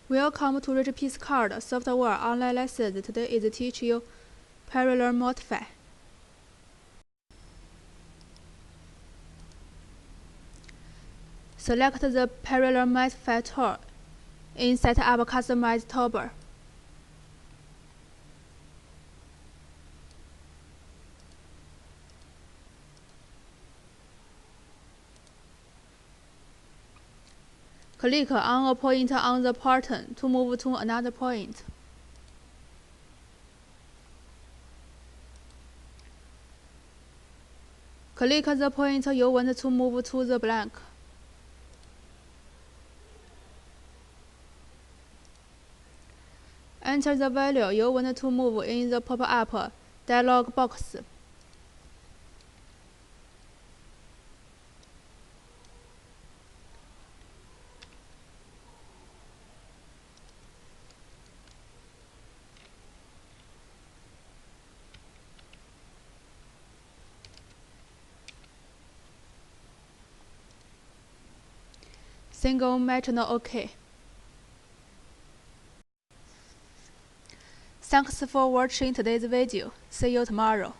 Welcome to Richpeace CAD software online lessons. Today is teach you parallel modify. Select the parallel modify tool in Setup Customize toolbar. Click on a point on the pattern to move to another point. Click the point you want to move to the blank. Enter the value you want to move in the pop-up dialog box. Single material OK. Thanks for watching today's video. See you tomorrow.